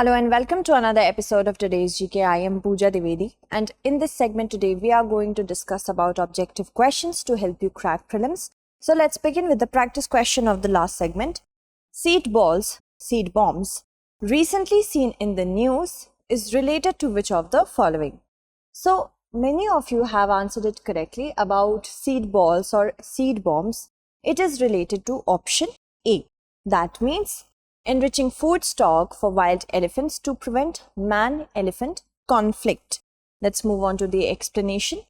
Hello and welcome to another episode of today's GK. I am Pooja Divedi, and in this segment today we are going to discuss about objective questions to help you crack prelims. So let's begin with the practice question of the last segment. Seed bombs, recently seen in the news is related to which of the following? So many of you have answered it correctly about seed balls or seed bombs. It is related to option A. That means enriching food stock for wild elephants to prevent man-elephant conflict. Let's move on to the explanation.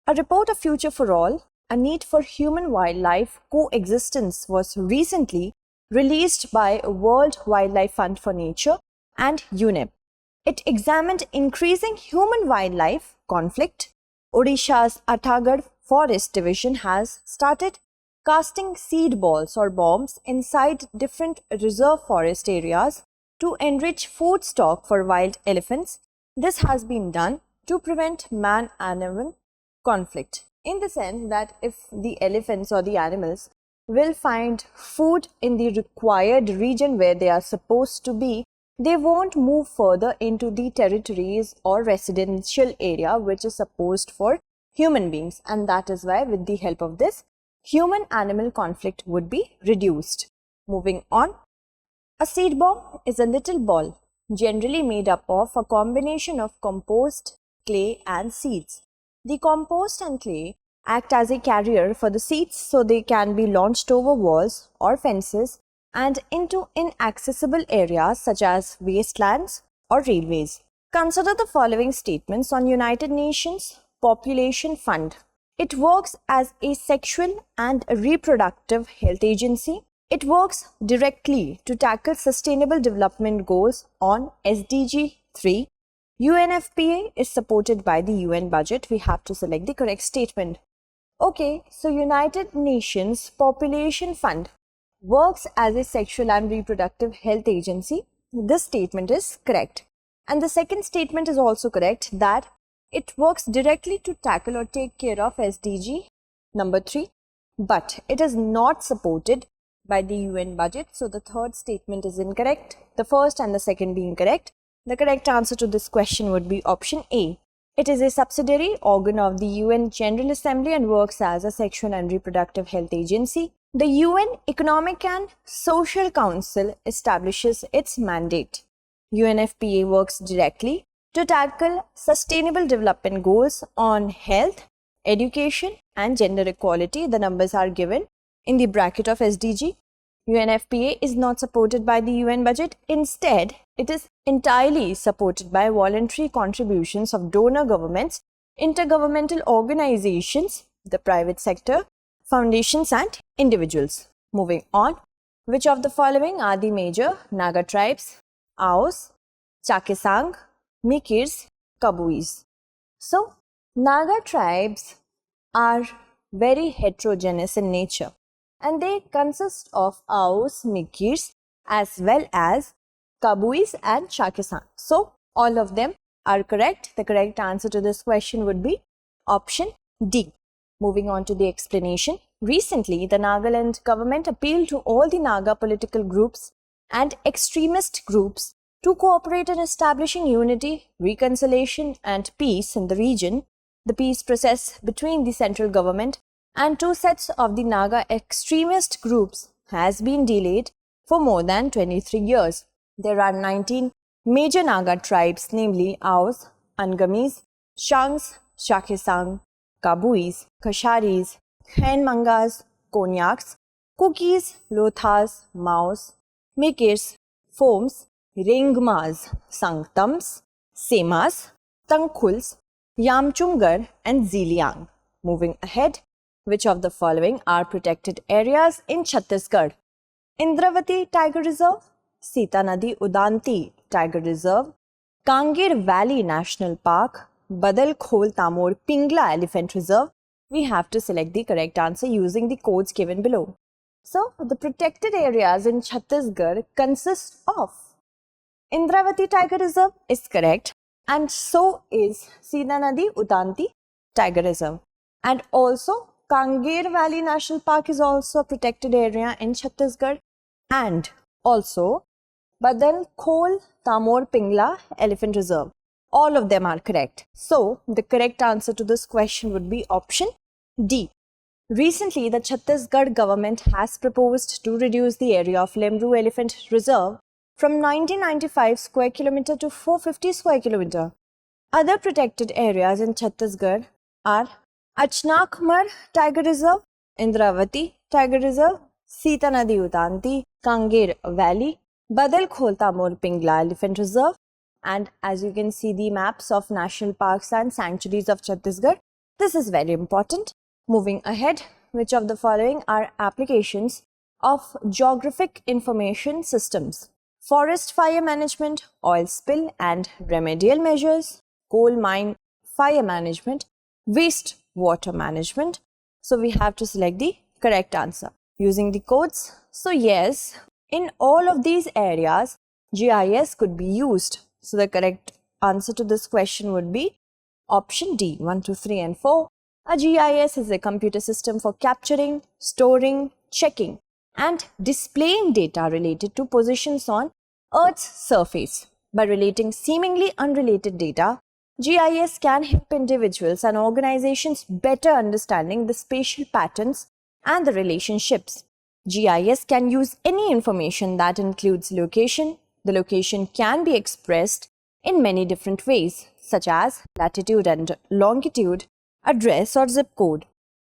A report of Future for All, a need for human-wildlife coexistence was recently released by World Wildlife Fund for Nature and UNEP. It examined increasing human-wildlife conflict. Odisha's Atagarh Forest Division has started casting seed balls or bombs inside different reserve forest areas to enrich food stock for wild elephants. This has been done to prevent man-animal conflict, in the sense that if the elephants or the animals will find food in the required region where they are supposed to be, they won't move further into the territories or residential area which is supposed for human beings, and that is why with the help of this, human-animal conflict would be reduced. Moving on. A seed bomb is a little ball generally made up of a combination of compost, clay and seeds. The compost and clay act as a carrier for the seeds so they can be launched over walls or fences and into inaccessible areas such as wastelands or railways. Consider the following statements on United Nations Population Fund. It works as a sexual and reproductive health agency. It works directly to tackle sustainable development goals on SDG 3. UNFPA is supported by the UN budget. We have to select the correct statement. Okay, so United Nations Population Fund works as a sexual and reproductive health agency. This statement is correct. And the second statement is also correct, that it works directly to tackle or take care of SDG number 3, but it is not supported by the UN budget. So the third statement is incorrect, the first and the second being correct. The correct answer to this question would be option A. It is a subsidiary organ of the UN General Assembly and works as a sexual and reproductive health agency. The UN Economic and Social Council establishes its mandate. UNFPA works directly to tackle sustainable development goals on health, education and gender equality. The numbers are given in the bracket of SDG. UNFPA is not supported by the UN budget. Instead, it is entirely supported by voluntary contributions of donor governments, intergovernmental organizations, the private sector, foundations and individuals. Moving on. Which of the following are the major Naga tribes? Aos, Chakesang, Mikirs, Kabuis. So, Naga tribes are very heterogeneous in nature and they consist of Aos, Mikirs as well as Kabuis and Chakesang. So, all of them are correct. The correct answer to this question would be option D. Moving on to the explanation. Recently, the Nagaland government appealed to all the Naga political groups and extremist groups to cooperate in establishing unity, reconciliation and peace in the region. The peace process between the central government and two sets of the Naga extremist groups has been delayed for more than 23 years. There are 19 major Naga tribes, namely Aos, Angamis, Shangs, Chakesang, Kabuis, Kasharis, Hainmangas, Konyaks, Kukis, Lothas, Maos, Mikirs, Foms, Ringmas, Sangtams, Semas, Tangkhuls, Yamchungar and Ziliang. Moving ahead, which of the following are protected areas in Chhattisgarh? Indravati Tiger Reserve, Sita Nadi Udanti Tiger Reserve, Kangir Valley National Park, Badal Khol Tamor Pingla Elephant Reserve. We have to select the correct answer using the codes given below. So, the protected areas in Chhattisgarh consist of Indravati Tiger Reserve is correct, and so is Sita Nadi Udanti Tiger Reserve. And also, Kangir Valley National Park is also a protected area in Chhattisgarh, and also Badal Khol Tamor Pingla Elephant Reserve. All of them are correct. So, the correct answer to this question would be option D. Recently, the Chhattisgarh government has proposed to reduce the area of Lemru Elephant Reserve from 1995 square kilometer to 450 square kilometer. Other protected areas in Chhattisgarh are Achnakmar Tiger Reserve, Indravati Tiger Reserve, Sita Nadi Utanti, Kangir Valley, Badal Khol Tamor Pingla Elephant Reserve, and as you can see the maps of national parks and sanctuaries of Chhattisgarh. This is very important. Moving ahead, which of the following are applications of geographic information systems? Forest fire management, oil spill and remedial measures, coal mine fire management, waste water management. So we have to select the correct answer using the codes. So yes, in all of these areas, GIS could be used. So the correct answer to this question would be option D, 1, 2, 3 and 4. A GIS is a computer system for capturing, storing, checking and displaying data related to positions on Earth's surface. By relating seemingly unrelated data, GIS can help individuals and organizations better understanding the spatial patterns and the relationships. GIS can use any information that includes location. The location can be expressed in many different ways, such as latitude and longitude, address or zip code.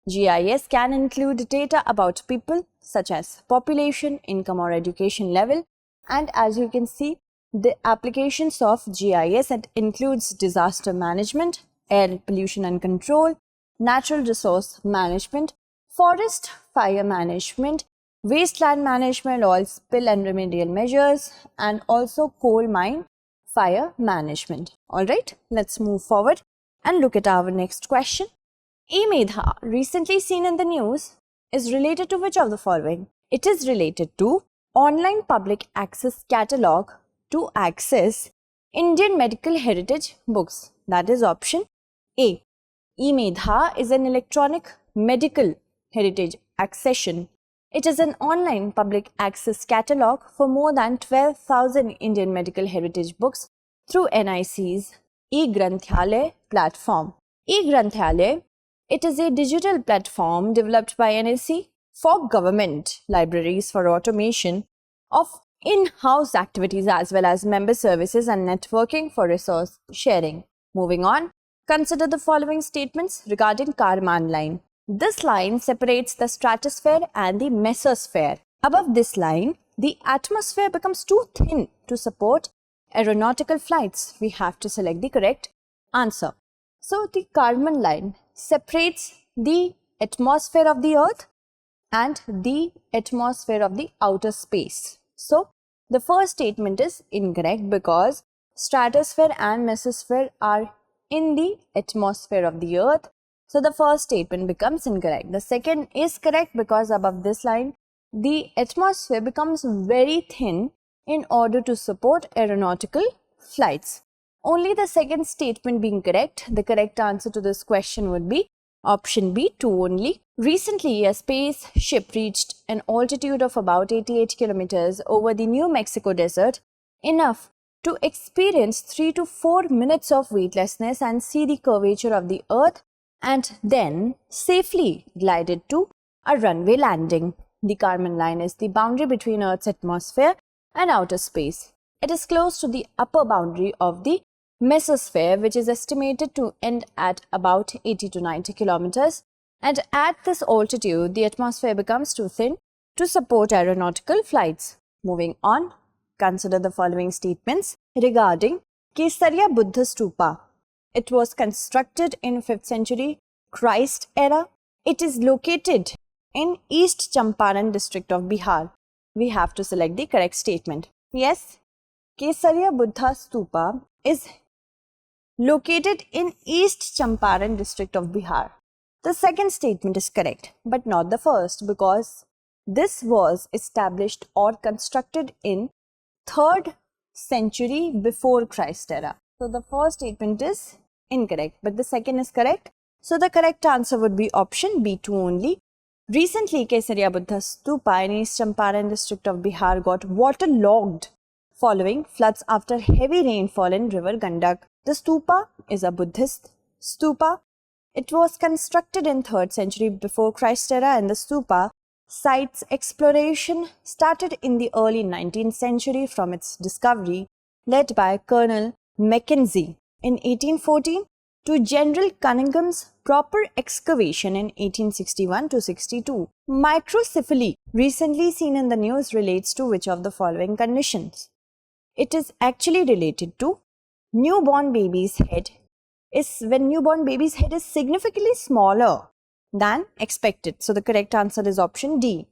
GIS can include data about people, such as population, income or education level. And as you can see, the applications of GIS includes disaster management, air pollution and control, natural resource management, forest fire management, wasteland management, oil spill and remedial measures, and also coal mine fire management. Alright, let's move forward and look at our next question. E-Medha, recently seen in the news, is related to which of the following? It is related to online public access catalog to access Indian medical heritage books. That is option A. E-Medha is an electronic medical heritage accession. It is an online public access catalog for more than 12,000 Indian medical heritage books through NIC's e-Granthalaya platform. E-Granthalaya, it is a digital platform developed by NIC for government libraries for automation of in-house activities as well as member services and networking for resource sharing. Moving on, consider the following statements regarding Kármán line. This line separates the stratosphere and the mesosphere. Above this line, the atmosphere becomes too thin to support aeronautical flights. We have to select the correct answer. So, the Kármán line separates the atmosphere of the Earth and the atmosphere of the outer space. So, the first statement is incorrect because stratosphere and mesosphere are in the atmosphere of the Earth. So, the first statement becomes incorrect. The second is correct because above this line, the atmosphere becomes very thin in order to support aeronautical flights. Only the second statement being correct. The correct answer to this question would be option B, 2 only. Recently, a space ship reached an altitude of about 88 kilometers over the New Mexico desert, enough to experience 3 to 4 minutes of weightlessness and see the curvature of the Earth, and then safely glided to a runway landing. The Kármán line is the boundary between Earth's atmosphere and outer space. It is close to the upper boundary of the mesosphere, which is estimated to end at about 80 to 90 kilometers. And at this altitude, the atmosphere becomes too thin to support aeronautical flights. Moving on, consider the following statements regarding Kesariya Buddha Stupa. It was constructed in 5th century Christ era. It is located in East Champaran district of Bihar. We have to select the correct statement. Yes, Kesariya Buddha Stupa is located in East Champaran district of Bihar. The second statement is correct, but not the first, because this was established or constructed in 3rd century before Christ era. So the first statement is incorrect, but the second is correct. So the correct answer would be option B2 only. Recently, Kesariya Buddha Stupa in East Champaran district of Bihar got waterlogged following floods after heavy rainfall in river Gandak? The stupa is a Buddhist stupa. It was constructed in 3rd century before Christ era, and the stupa site's exploration started in the early 19th century from its discovery, led by Colonel Mackenzie in 1814, to General Cunningham's proper excavation in 1861 to 62. Microcephaly, recently seen in the news, relates to which of the following conditions? It is actually related to newborn baby's head. When newborn baby's head is significantly smaller than expected. So the correct answer is option D.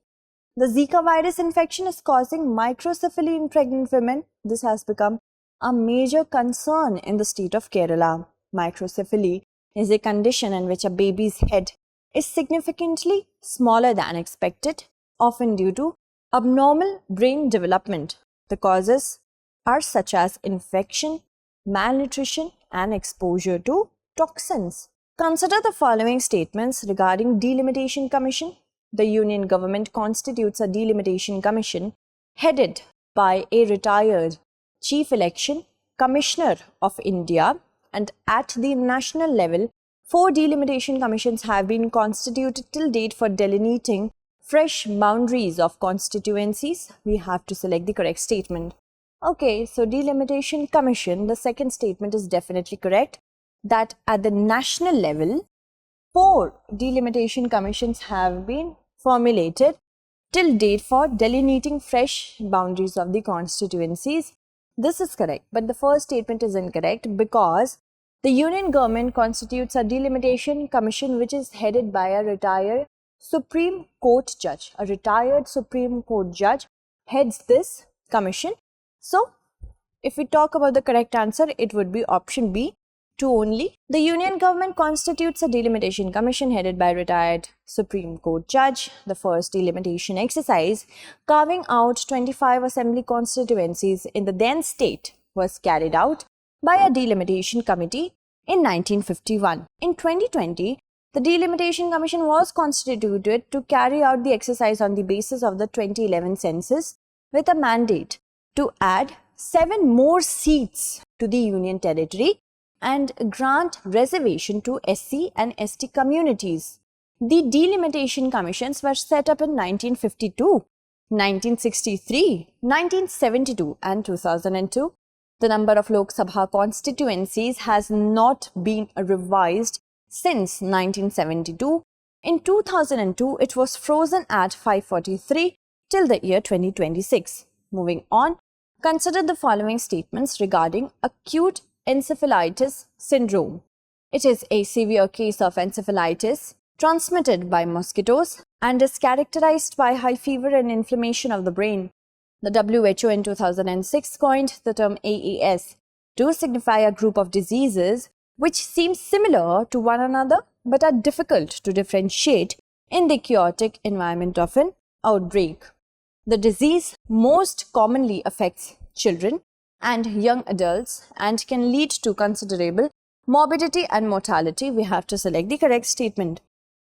The Zika virus infection is causing microcephaly in pregnant women. This has become a major concern in the state of Kerala. Microcephaly is a condition in which a baby's head is significantly smaller than expected, often due to abnormal brain development. The causes are such as infection, malnutrition, and exposure to toxins. Consider the following statements regarding Delimitation Commission. The Union government constitutes a Delimitation Commission headed by a retired Chief Election Commissioner of India, and at the national level, 4 delimitation commissions have been constituted till date for delineating fresh boundaries of constituencies. We have to select the correct statement. Okay, so Delimitation Commission, the second statement is definitely correct, that at the national level, 4 delimitation commissions have been formulated till date for delineating fresh boundaries of the constituencies. This is correct, but the first statement is incorrect because the Union government constitutes a delimitation commission which is headed by a retired Supreme Court judge. A retired Supreme Court judge heads this commission. So, if we talk about the correct answer, it would be option B, 2 only. The Union government constitutes a delimitation commission headed by retired Supreme Court judge. The first delimitation exercise, carving out 25 assembly constituencies in the then state, was carried out by a delimitation committee in 1951. In 2020, the Delimitation Commission was constituted to carry out the exercise on the basis of the 2011 census with a mandate to add 7 more seats to the Union territory and grant reservation to SC and ST communities. The Delimitation Commissions were set up in 1952, 1963, 1972 and 2002. The number of Lok Sabha constituencies has not been revised since 1972. In 2002, it was frozen at 543 till the year 2026. Moving on, consider the following statements regarding acute encephalitis syndrome. It is a severe case of encephalitis transmitted by mosquitoes and is characterized by high fever and inflammation of the brain. The WHO in 2006 coined the term AAS to signify a group of diseases which seem similar to one another but are difficult to differentiate in the chaotic environment of an outbreak. The disease most commonly affects children and young adults and can lead to considerable morbidity and mortality. We have to select the correct statement.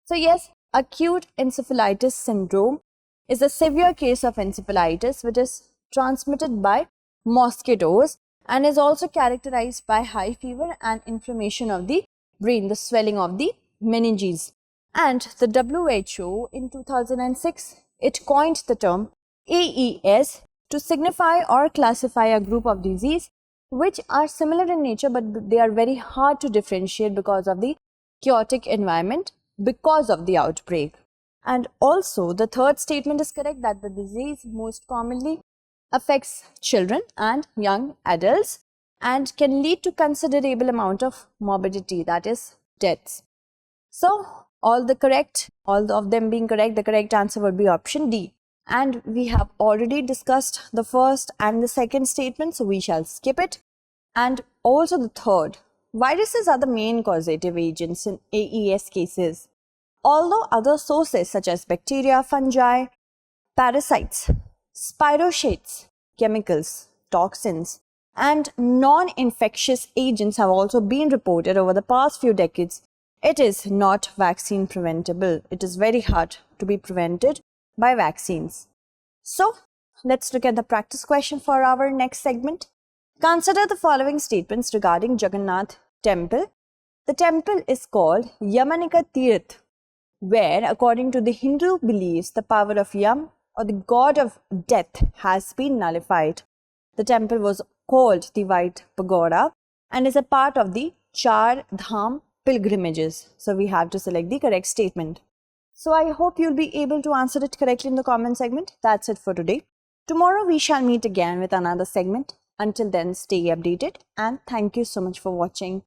So yes, acute encephalitis syndrome is a severe case of encephalitis which is transmitted by mosquitoes and is also characterized by high fever and inflammation of the brain, the swelling of the meninges. And the WHO in 2006, it coined the term AES to signify or classify a group of disease which are similar in nature but they are very hard to differentiate because of the chaotic environment, because of the outbreak. And also the third statement is correct, that the disease most commonly affects children and young adults and can lead to considerable amount of morbidity, that is deaths. So all of them being correct, the correct answer would be option D. And we have already discussed the first and the second statement, so we shall skip it. And also the third, viruses are the main causative agents in AES cases. Although other sources such as bacteria, fungi, parasites, spirochetes, chemicals, toxins, and non-infectious agents have also been reported over the past few decades, it is not vaccine preventable. It is very hard to be prevented by vaccines. So, Let's look at the practice question for our next segment. Consider the following statements regarding Jagannath temple. The temple is called Yamanika Tirth, where, according to the Hindu beliefs, the power of Yam, or the god of death, has been nullified. The temple was called the White Pagoda and is a part of the Char Dham pilgrimages. So we have to select the correct statement. So I hope you'll be able to answer it correctly in the comment segment. That's it for today. Tomorrow we shall meet again with another segment. Until then, stay updated and thank you so much for watching.